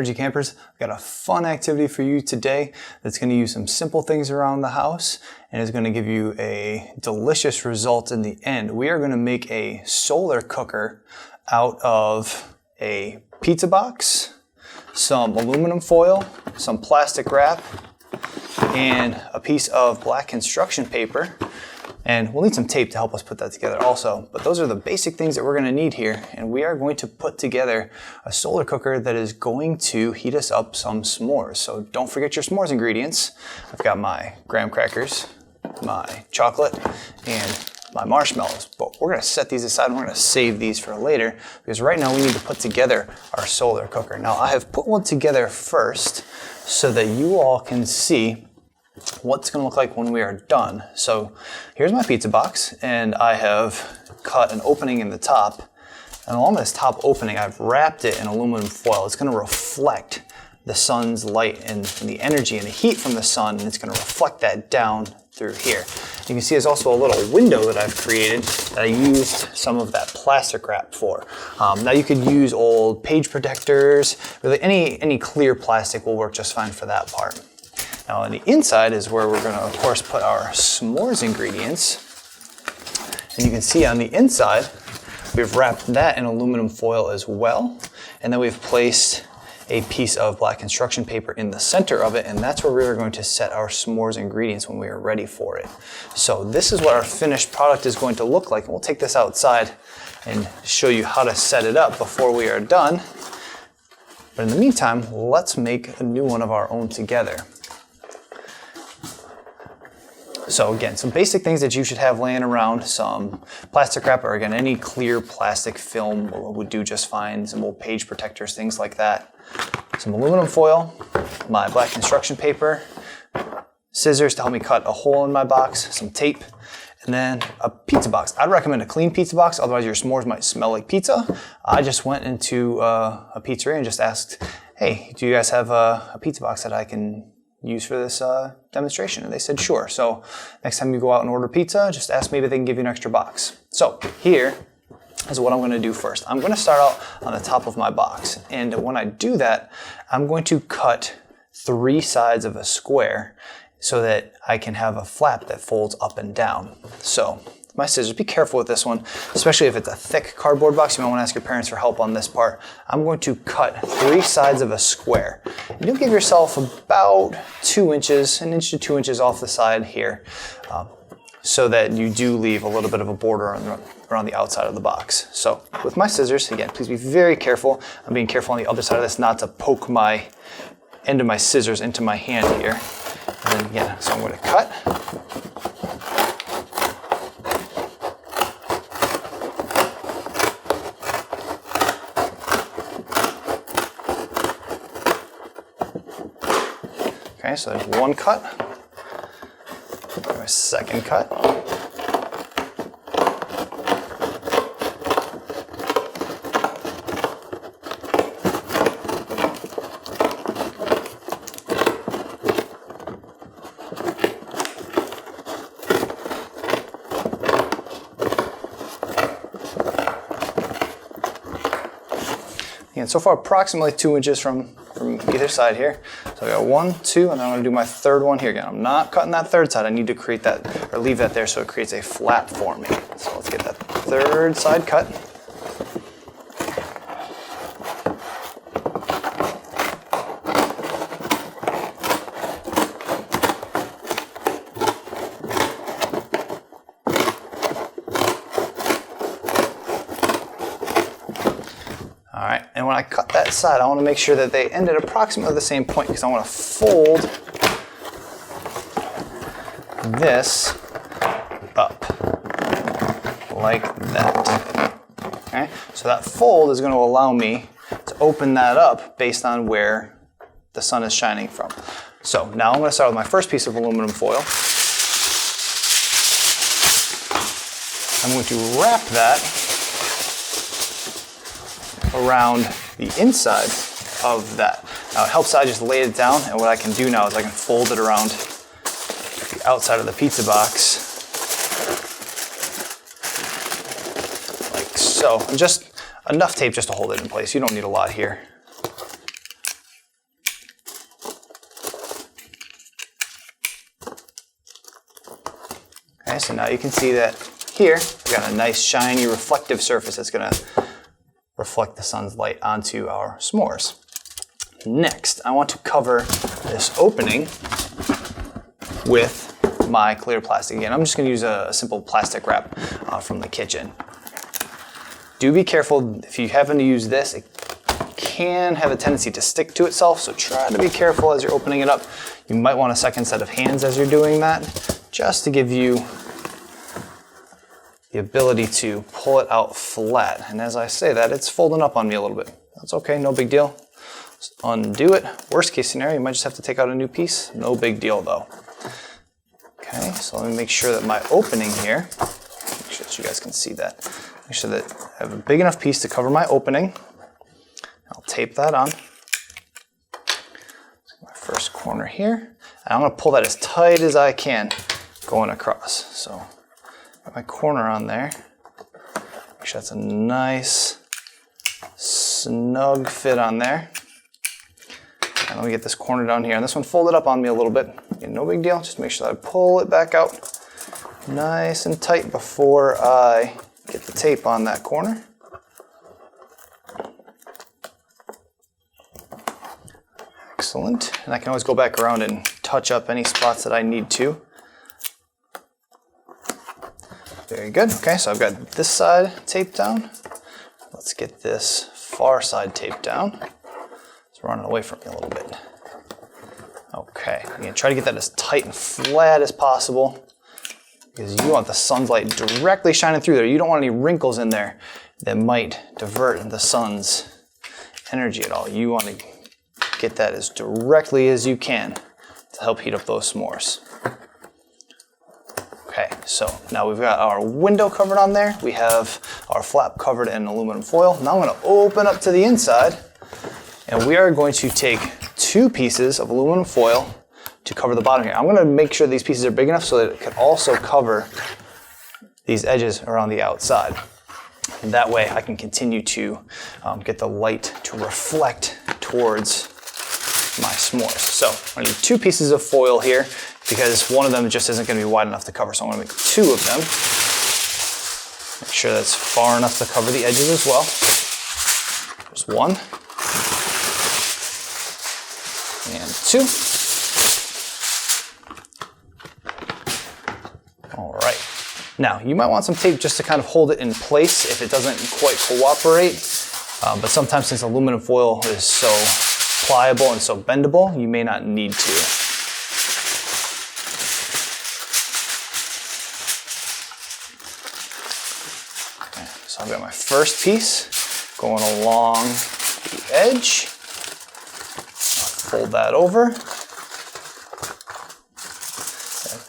Energy Campers. I've got a fun activity for you today that's going to use some simple things around the house and is going to give you a delicious result in the end. We are going to make a solar cooker out of a pizza box, some aluminum foil, some plastic wrap, and a piece of black construction paper. And we'll need some tape to help us put that together also. But those are the basic things that we're going to need here. And we are going to put together a solar cooker that is going to heat us up some s'mores. So don't forget your s'mores ingredients. I've got my graham crackers, my chocolate, and my marshmallows. But we're going to set these aside and we're going to save these for later, because right now we need to put together our solar cooker. Now I have put one together first so that you all can see what's going to look like when we are done. So here's my pizza box, and I have cut an opening in the top, and along this top opening I've wrapped it in aluminum foil. It's going to reflect the sun's light and the energy and the heat from the sun, and it's going to reflect that down through here. You can see there's also a little window that I've created that I used some of that plastic wrap for. Now you could use old page protectors, really any clear plastic will work just fine for that part. Now on the inside is where we're going to, of course, put our s'mores ingredients. And you can see on the inside, we've wrapped that in aluminum foil as well. And then we've placed a piece of black construction paper in the center of it, and that's where we're going to set our s'mores ingredients when we are ready for it. So this is what our finished product is going to look like. And we'll take this outside and show you how to set it up before we are done. But in the meantime, let's make a new one of our own together. So again, some basic things that you should have laying around: some plastic wrap, or again, any clear plastic film would do just fine, some old page protectors, things like that. Some aluminum foil, my black construction paper, scissors to help me cut a hole in my box, some tape, and then a pizza box. I'd recommend a clean pizza box, otherwise your s'mores might smell like pizza. I just went into a pizzeria and just asked, hey, do you guys have a pizza box that I can use for this demonstration? And they said sure. So next time you go out and order pizza, just ask maybe they can give you an extra box. So here is what I'm going to do first. I'm going to start out on the top of my box, and when I do that, I'm going to cut 3 sides of a square so that I can have a flap that folds up and down. So my scissors, be careful with this one, especially if it's a thick cardboard box. You might want to ask your parents for help on this part. I'm going to cut 3 sides of a square. And you'll give yourself about 2 inches, 1 inch to 2 inches off the side here, so that you do leave a little bit of a border around the outside of the box. So with my scissors, again, please be very careful. I'm being careful on the other side of this not to poke my end of my scissors into my hand here. And then again, so I'm going to cut. Okay, so there's 1 cut. My second cut. And so far, approximately 2 inches from either side here. So I got 1, 2, and then I'm going to do my third one here again. I'm not cutting that third side. I need to create that, or leave that there so it creates a flap for me. So let's get that third side cut. Alright, and when I cut that side, I want to make sure that they end at approximately the same point, because I want to fold this up like that. Okay, so that fold is going to allow me to open that up based on where the sun is shining from. So now I'm going to start with my first piece of aluminum foil. I'm going to wrap that around the inside of that. Now it helps I just lay it down, and what I can do now is I can fold it around the outside of the pizza box like so. And just enough tape just to hold it in place. You don't need a lot here. Okay, so now you can see that here we got a nice shiny reflective surface that's going to reflect the sun's light onto our s'mores. Next, I want to cover this opening with my clear plastic. Again, I'm just going to use a simple plastic wrap from the kitchen. Do be careful if you happen to use this. It can have a tendency to stick to itself, so try to be careful as you're opening it up. You might want a second set of hands as you're doing that, just to give you the ability to pull it out flat. And as I say that, it's folding up on me a little bit. That's okay, no big deal. Just undo it. Worst case scenario, you might just have to take out a new piece. No big deal though. Okay, so let me make sure that my opening here, make sure that you guys can see that. Make sure that I have a big enough piece to cover my opening. I'll tape that on. My first corner here. And I'm going to pull that as tight as I can going across. So got my corner on there. Make sure that's a nice snug fit on there. And let me get this corner down here. And this one folded up on me a little bit. Again, no big deal. Just make sure that I pull it back out nice and tight before I get the tape on that corner. Excellent. And I can always go back around and touch up any spots that I need to. Very good. Okay, so I've got this side taped down. Let's get this far side taped down. It's running away from me a little bit. Okay, again, try to get that as tight and flat as possible because you want the sunlight directly shining through there. You don't want any wrinkles in there that might divert the sun's energy at all. You want to get that as directly as you can to help heat up those s'mores. Okay, so now we've got our window covered on there. We have our flap covered in aluminum foil. Now I'm going to open up to the inside, and we are going to take 2 pieces of aluminum foil to cover the bottom here. I'm going to make sure these pieces are big enough so that it can also cover these edges around the outside. And that way I can continue to get the light to reflect towards my s'mores. So I'm going to need 2 pieces of foil here because one of them just isn't going to be wide enough to cover. So I'm going to make 2 of them. Make sure that's far enough to cover the edges as well. There's 1 and 2. All right. Now you might want some tape just to kind of hold it in place if it doesn't quite cooperate. But sometimes since aluminum foil is so pliable and so bendable, you may not need to. Okay, so I've got my first piece going along the edge. I'll fold that over.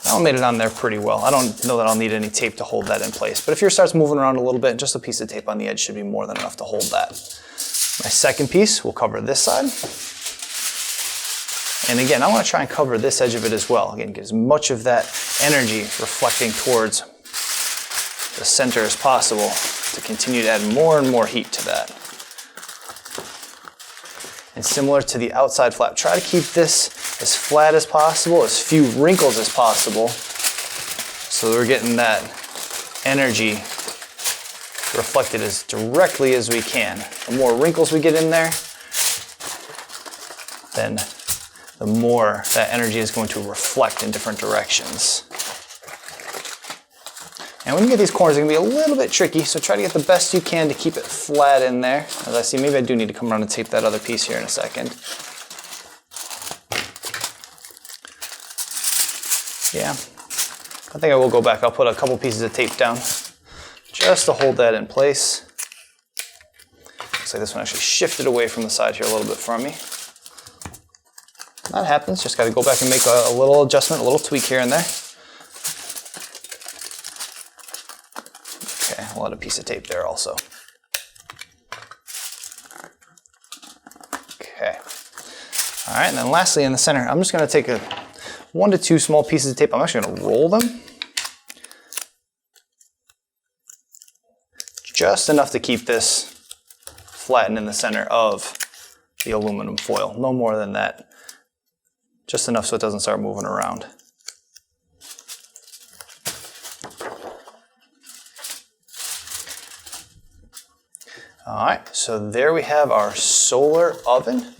That one made it on there pretty well. I don't know that I'll need any tape to hold that in place, but if yours starts moving around a little bit, just a piece of tape on the edge should be more than enough to hold that. My second piece will cover this side. And again, I want to try and cover this edge of it as well. Again, get as much of that energy reflecting towards the center as possible to continue to add more and more heat to that. And similar to the outside flap, try to keep this as flat as possible, as few wrinkles as possible, so that we're getting that energy reflected as directly as we can. The more wrinkles we get in there, then the more that energy is going to reflect in different directions. And when you get these corners, it can be a little bit tricky, so try to get the best you can to keep it flat in there. As I see, maybe I do need to come around and tape that other piece here in a second. Yeah, I think I will go back. I'll put a couple pieces of tape down just to hold that in place. Looks like this one actually shifted away from the side here a little bit from me. That happens, just got to go back and make a little adjustment, a little tweak here and there. Okay, I'll add a piece of tape there also. Okay. All right, and then lastly in the center, I'm just going to take 1 to 2 small pieces of tape. I'm actually going to roll them. Just enough to keep this flattened in the center of the aluminum foil. No more than that. Just enough so it doesn't start moving around. All right, so there we have our solar oven.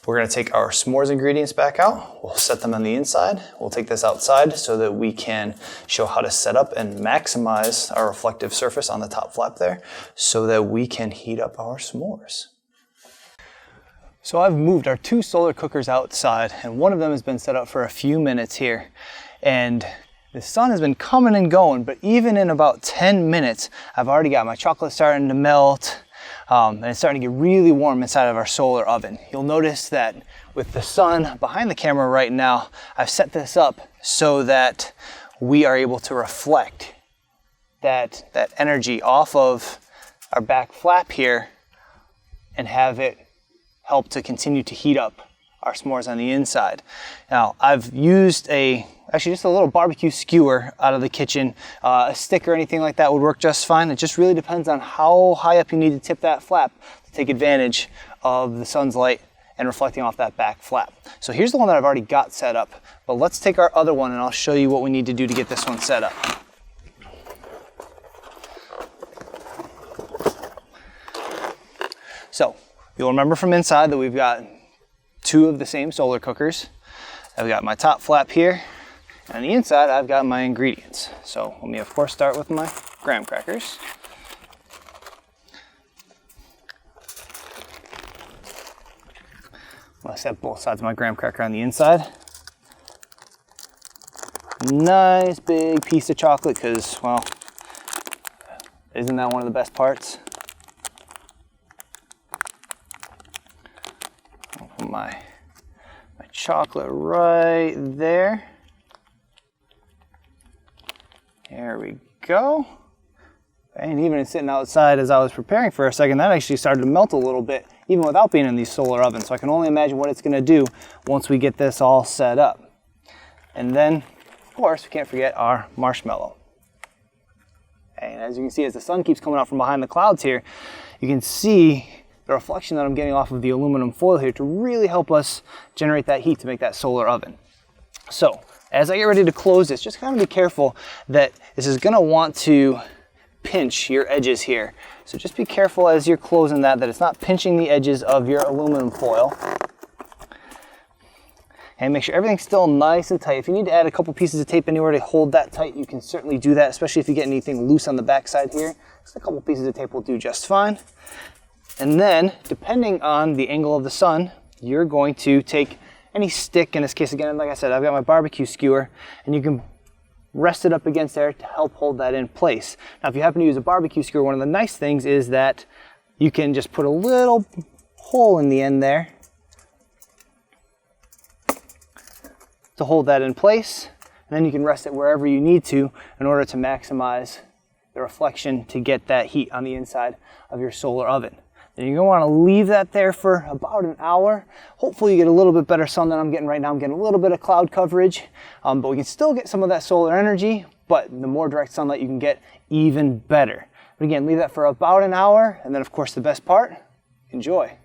We're gonna take our s'mores ingredients back out. We'll set them on the inside. We'll take this outside so that we can show how to set up and maximize our reflective surface on the top flap there so that we can heat up our s'mores. So I've moved our 2 solar cookers outside, and one of them has been set up for a few minutes here. And the sun has been coming and going, but even in about 10 minutes, I've already got my chocolate starting to melt. And it's starting to get really warm inside of our solar oven. You'll notice that with the sun behind the camera right now, I've set this up so that we are able to reflect that energy off of our back flap here and have it help to continue to heat up our s'mores on the inside. Now, I've used actually just a little barbecue skewer out of the kitchen. A stick or anything like that would work just fine. It just really depends on how high up you need to tip that flap to take advantage of the sun's light and reflecting off that back flap. So here's the one that I've already got set up, but let's take our other one and I'll show you what we need to do to get this one set up. So you'll remember from inside that we've got 2 of the same solar cookers. I've got my top flap here, and on the inside I've got my ingredients. So let me of course start with my graham crackers. I'll set both sides of my graham cracker on the inside. Nice big piece of chocolate, because, well, isn't that one of the best parts? I'll put my chocolate right there. There we go. And even it's sitting outside as I was preparing for a second, that actually started to melt a little bit, even without being in these solar ovens. So I can only imagine what it's gonna do once we get this all set up. And then, of course, we can't forget our marshmallow. And as you can see, as the sun keeps coming out from behind the clouds here, you can see the reflection that I'm getting off of the aluminum foil here to really help us generate that heat to make that solar oven. So, as I get ready to close this, just kind of be careful that this is gonna want to pinch your edges here. So just be careful as you're closing that it's not pinching the edges of your aluminum foil. And make sure everything's still nice and tight. If you need to add a couple pieces of tape anywhere to hold that tight, you can certainly do that, especially if you get anything loose on the backside here. Just a couple pieces of tape will do just fine. And then, depending on the angle of the sun, you're going to take any stick, in this case again, like I said, I've got my barbecue skewer, and you can rest it up against there to help hold that in place. Now, if you happen to use a barbecue skewer, one of the nice things is that you can just put a little hole in the end there to hold that in place, and then you can rest it wherever you need to in order to maximize the reflection to get that heat on the inside of your solar oven. Then you're going to want to leave that there for about an hour. Hopefully you get a little bit better sun than I'm getting right now. I'm getting a little bit of cloud coverage, but we can still get some of that solar energy, but the more direct sunlight you can get, even better. But again, leave that for about an hour, and then of course the best part, enjoy.